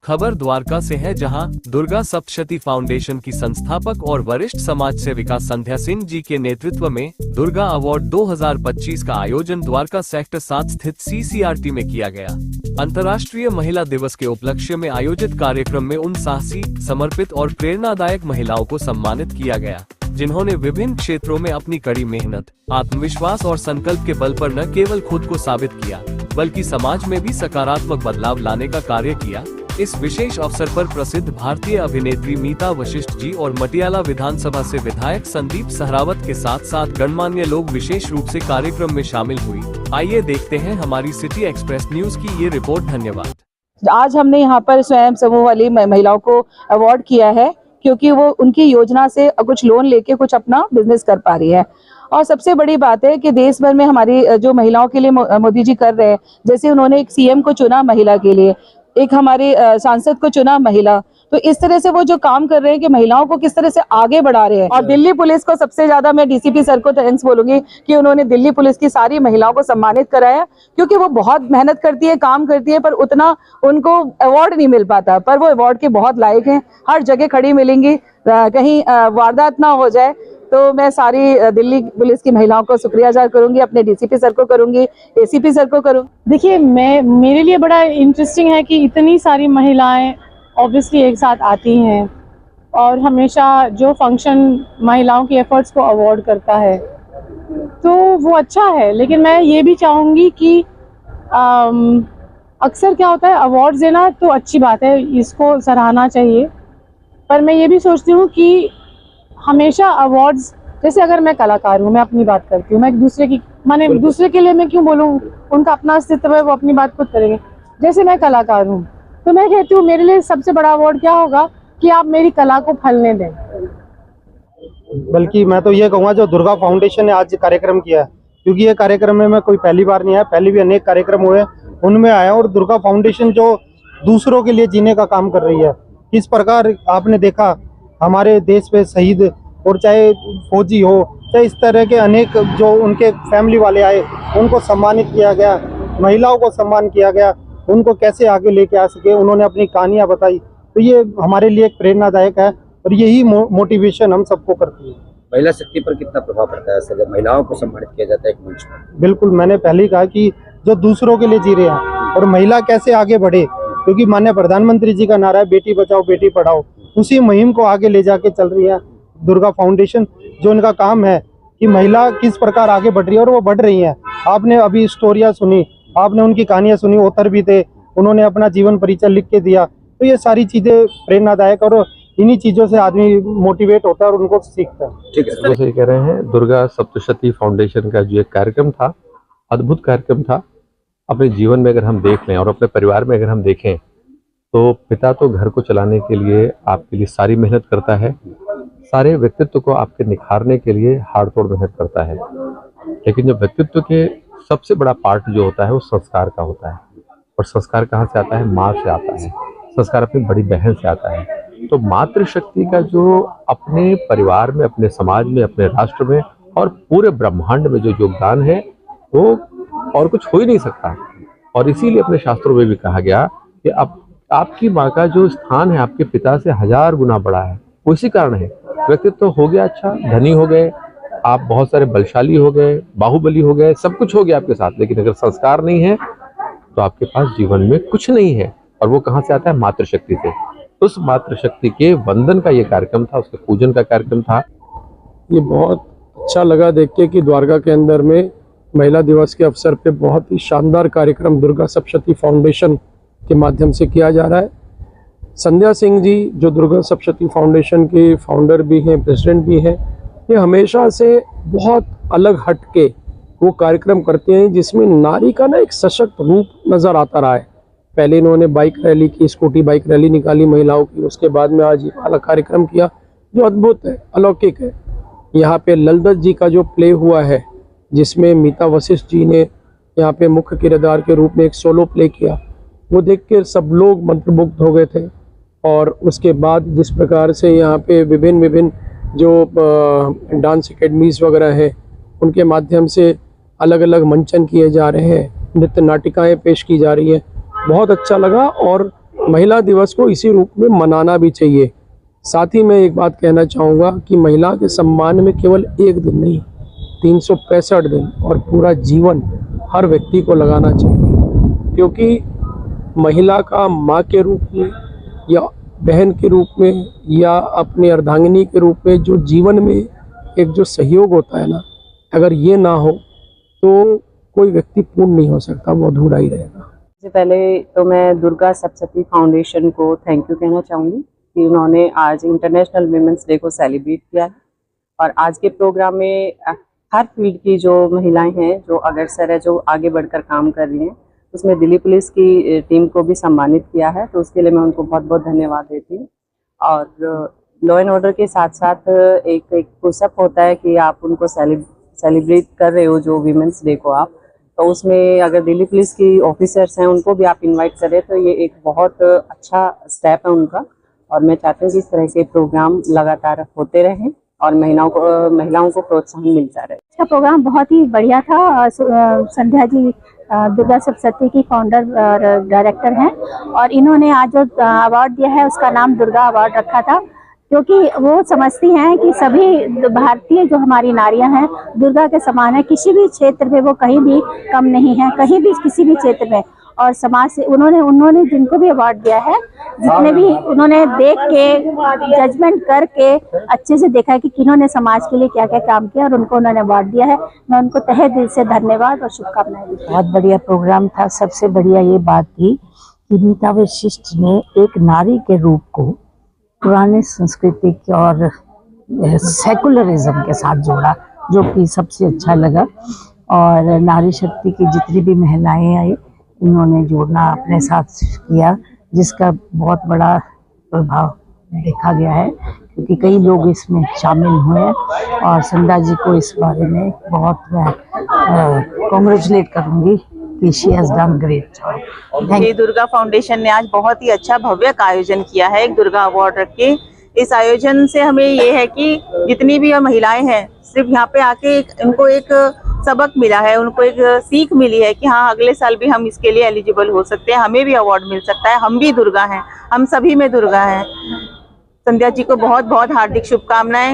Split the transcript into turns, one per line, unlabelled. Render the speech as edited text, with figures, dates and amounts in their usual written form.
खबर द्वारका से है, जहां दुर्गा सप्तशती फाउंडेशन की संस्थापक और वरिष्ठ समाज सेविका संध्या सिंह जी के नेतृत्व में दुर्गा अवार्ड 2025 का आयोजन द्वारका सेक्टर 7 स्थित CCRT में किया गया। अंतर्राष्ट्रीय महिला दिवस के उपलक्ष्य में आयोजित कार्यक्रम में उन साहसी, समर्पित और प्रेरणादायक महिलाओं को सम्मानित किया गया, जिन्होंने विभिन्न क्षेत्रों में अपनी कड़ी मेहनत, आत्मविश्वास और संकल्प के बल पर न केवल खुद को साबित किया, बल्कि समाज में भी सकारात्मक बदलाव लाने का कार्य किया। इस विशेष अवसर पर प्रसिद्ध भारतीय अभिनेत्री मीता वशिष्ठ जी और मटियाला विधानसभा से विधायक संदीप सहरावत के साथ साथ गणमान्य लोग विशेष रूप से कार्यक्रम में शामिल हुई। आइए देखते हैं हमारी सिटी एक्सप्रेस न्यूज की ये रिपोर्ट। धन्यवाद।
आज हमने यहाँ पर स्वयं समूह वाली महिलाओं को अवार्ड किया है, क्योंकि वो उनकी योजना से कुछ लोन लेके कुछ अपना बिजनेस कर पा रही है। और सबसे बड़ी बात है कि देश भर में हमारी जो महिलाओं के लिए मोदी जी कर रहे हैं, जैसे उन्होंने एक CM को चुना महिला के लिए, एक हमारे सांसद को चुना महिला, तो इस तरह से वो जो काम कर रहे हैं कि महिलाओं को किस तरह से आगे बढ़ा रहे हैं। और दिल्ली पुलिस को सबसे ज्यादा मैं DCP सर को थैंक्स बोलूंगी कि उन्होंने दिल्ली पुलिस की सारी महिलाओं को सम्मानित कराया, क्योंकि वो बहुत मेहनत करती है, काम करती है, पर उतना उनको अवार्ड नहीं मिल पाता, पर वो अवार्ड के बहुत लायक हैं। हर जगह खड़ी मिलेंगी, कहीं वारदात ना हो जाए। तो मैं सारी दिल्ली पुलिस की महिलाओं को शुक्रिया अदा करूंगी, अपने DCP सर को करूंगी, ACP सर को करूंगी।
देखिए, मेरे लिए बड़ा इंटरेस्टिंग है कि इतनी सारी महिलाएं ऑब्वियसली एक साथ आती हैं और हमेशा जो फंक्शन महिलाओं की एफर्ट्स को अवार्ड करता है तो वो अच्छा है। लेकिन मैं ये भी चाहूँगी कि अक्सर क्या होता है, अवार्ड्स देना तो अच्छी बात है, इसको सराहना चाहिए, पर मैं ये भी सोचती हूँ कि हमेशा अवार्ड्स, जैसे अगर मैं कलाकार हूँ, मैं अपनी बात करती हूँ, मैं एक दूसरे की दूसरे के लिए मैं क्यों बोलूँ, उनका अपना अस्तित्व है, वो अपनी बात खुद करेंगे। जैसे मैं कलाकार हूँ तो मैं कहती हूँ मेरे लिए सबसे बड़ा अवार्ड क्या होगा कि आप मेरी कला को फलने दें।
बल्कि मैं तो ये कहूँगा जो दुर्गा फाउंडेशन ने आज कार्यक्रम किया है, क्योंकि ये कार्यक्रम में मैं कोई पहली बार नहीं आया, पहले भी अनेक कार्यक्रम हुए उनमें आया। और दुर्गा फाउंडेशन जो दूसरों के लिए जीने का काम कर रही है, किस प्रकार आपने देखा हमारे देश पे शहीद, और चाहे फौजी हो, चाहे इस तरह के अनेक जो उनके फैमिली वाले आए, उनको सम्मानित किया गया, महिलाओं को सम्मान किया गया, उनको कैसे आगे लेके आ सके, उन्होंने अपनी कहानियां बताई। तो ये हमारे लिए एक प्रेरणादायक है और यही मोटिवेशन हम सबको करती है।
महिला शक्ति पर कितना प्रभाव पड़ता है सर, जब महिलाओं को सम्मानित किया जाता है एक मंच पर?
बिल्कुल, मैंने पहले ही कहा कि जो दूसरों के लिए जी रहे हैं और महिला कैसे आगे बढ़े, क्योंकि माननीय प्रधानमंत्री जी का नारा है बेटी बचाओ बेटी पढ़ाओ, उसी मुहिम को आगे ले जाके चल रही है दुर्गा फाउंडेशन। जो उनका काम है कि महिला किस प्रकार आगे बढ़ रही है और वो बढ़ रही है। आपने अभी स्टोरियाँ सुनी, आपने उनकी कहानियाँ सुनी, ऑथर भी थे, उन्होंने अपना जीवन परिचय लिख के दिया। तो ये सारी चीजें प्रेरणादायक, और इन्हीं चीजों से आदमी मोटिवेट होता है और उनको सीखता है।
ठीक है,
जैसे कह रहे हैं, दुर्गा सप्तशती फाउंडेशन का जो एक कार्यक्रम था, अद्भुत कार्यक्रम था। अपने जीवन में अगर हम देख लें और अपने परिवार में अगर हम देखें, तो पिता तो घर को चलाने के लिए आपके लिए सारी मेहनत करता है, सारे व्यक्तित्व को आपके निखारने के लिए हाड़-तोड़ मेहनत करता है, लेकिन जो व्यक्तित्व के सबसे बड़ा पार्ट जो होता है वो संस्कार का होता है। और संस्कार कहाँ से आता है? माँ से आता है, संस्कार अपनी बड़ी बहन से आता है। तो मातृशक्ति का जो अपने परिवार में, अपने समाज में, अपने राष्ट्र में और पूरे ब्रह्मांड में जो योगदान है, वो और कुछ हो ही नहीं सकता। और इसीलिए अपने शास्त्रों में भी कहा गया कि आपकी माँ का जो स्थान है आपके पिता से 1000 गुना बड़ा है। वो इसी कारण है, व्यक्तित्व हो गया अच्छा, धनी हो गए आप, बहुत सारे बलशाली हो गए, बाहुबली हो गए, सब कुछ हो गया आपके साथ, लेकिन अगर संस्कार नहीं है तो आपके पास जीवन में कुछ नहीं है। और वो कहाँ से आता है? मातृशक्ति से। उस मातृशक्ति के वंदन का ये कार्यक्रम था, उसके पूजन का कार्यक्रम था।
ये बहुत अच्छा लगा देख के कि द्वारका के अंदर में महिला दिवस के अवसर पे बहुत ही शानदार कार्यक्रम दुर्गा सप्तशती फाउंडेशन के माध्यम से किया जा रहा है। संध्या सिंह जी जो दुर्गा सप्तशती फाउंडेशन के फाउंडर भी हैं, प्रेसिडेंट भी हैं, ये हमेशा से बहुत अलग हट के वो कार्यक्रम करते हैं जिसमें नारी का ना एक सशक्त रूप नज़र आता रहा है। पहले इन्होंने बाइक रैली की, स्कूटी बाइक रैली निकाली महिलाओं की, उसके बाद में आज ये वाला कार्यक्रम किया जो अद्भुत है, अलौकिक है। यहाँ पे ललदत जी का जो प्ले हुआ है, जिसमें मीता वशिष्ठ जी ने यहाँ पे मुख्य किरदार के रूप में एक सोलो प्ले किया, वो देख के सब लोग मंत्रमुग्ध हो गए थे। और उसके बाद जिस प्रकार से यहाँ पे विभिन्न जो डांस एकेडमीज़ वगैरह हैं, उनके माध्यम से अलग अलग मंचन किए जा रहे हैं, नृत्य नाटिकाएँ पेश की जा रही हैं, बहुत अच्छा लगा। और महिला दिवस को इसी रूप में मनाना भी चाहिए। साथ ही मैं एक बात कहना चाहूँगा कि महिला के सम्मान में केवल एक दिन नहीं, 365 दिन और पूरा जीवन हर व्यक्ति को लगाना चाहिए, क्योंकि महिला का माँ के रूप में या बहन के रूप में या अपनी अर्धांगिनी के रूप में जो जीवन में एक जो सहयोग होता है ना, अगर ये ना हो तो कोई व्यक्ति पूर्ण नहीं हो सकता, वो अधूरा ही रहेगा।
सबसे पहले तो मैं दुर्गा सप्तशती फाउंडेशन को थैंक यू कहना चाहूँगी कि उन्होंने आज इंटरनेशनल वीमेंस डे को सेलिब्रेट किया है। और आज के प्रोग्राम में हर फील्ड की जो महिलाएं हैं, जो अग्रसर है, जो आगे बढ़कर काम कर रही हैं, उसमें दिल्ली पुलिस की टीम को भी सम्मानित किया है, तो उसके लिए मैं उनको बहुत बहुत धन्यवाद देती हूँ। और लॉ एंड ऑर्डर के साथ साथ एक पुशअप होता है कि आप उनको सेलिब्रेट कर रहे हो जो वीमेंस डे को आप, तो उसमें अगर दिल्ली पुलिस की ऑफिसर्स हैं उनको भी आप इनवाइट करें तो ये एक बहुत अच्छा स्टेप है उनका। और मैं चाहती हूँ कि इस तरह के प्रोग्राम लगातार होते रहें और महिलाओं को प्रोत्साहन मिलता रहे।
इसका प्रोग्राम बहुत ही बढ़िया था। संध्या जी दुर्गा सप्तशती की फाउंडर और डायरेक्टर हैं, और इन्होंने आज जो अवार्ड दिया है उसका नाम दुर्गा अवार्ड रखा था, क्योंकि वो समझती हैं कि सभी भारतीय जो हमारी नारियां हैं दुर्गा के समान है, किसी भी क्षेत्र में वो कहीं भी कम नहीं है, कहीं भी किसी भी क्षेत्र में। और समाज से उन्होंने जिनको भी अवार्ड दिया है, जितने भी उन्होंने देख के जजमेंट करके अच्छे से देखा है कि किन्होंने समाज के लिए क्या क्या काम किया और उनको उन्होंने अवार्ड दिया है। मैं उनको तहे दिल से धन्यवाद और शुभकामनाएं देती हूं।
बहुत बढ़िया प्रोग्राम था। सबसे बढ़िया ये बात थी कि मीता वशिष्ठ ने एक नारी के रूप को पुराने संस्कृति और सेकुलरिज्म के साथ जोड़ा, जो कि सबसे अच्छा लगा। और नारी शक्ति की जितनी भी महिलाएं आई, इन्होंने जोड़ना अपने साथ किया, जिसका बहुत बड़ा प्रभाव देखा गया है, क्योंकि कई लोग इसमें शामिल हुए हैं। और संध्या जी को इस बारे में बहुत मैं कॉन्ग्रेचुलेट करूंगी कि she has done great job.
ये दुर्गा फाउंडेशन ने आज बहुत ही अच्छा भव्य का आयोजन किया है, एक दुर्गा अवार्ड रख के। इस आयोजन से हमें ये है कि जितनी भी महिलाएं हैं, सिर्फ यहाँ पे आके उनको एक सबक मिला है, उनको एक सीख मिली है कि हाँ अगले साल भी हम इसके लिए एलिजिबल हो सकते हैं, हमें भी अवार्ड मिल सकता है, हम भी दुर्गा हैं, हम सभी में दुर्गा हैं। संध्या जी को बहुत बहुत हार्दिक शुभकामनाएं।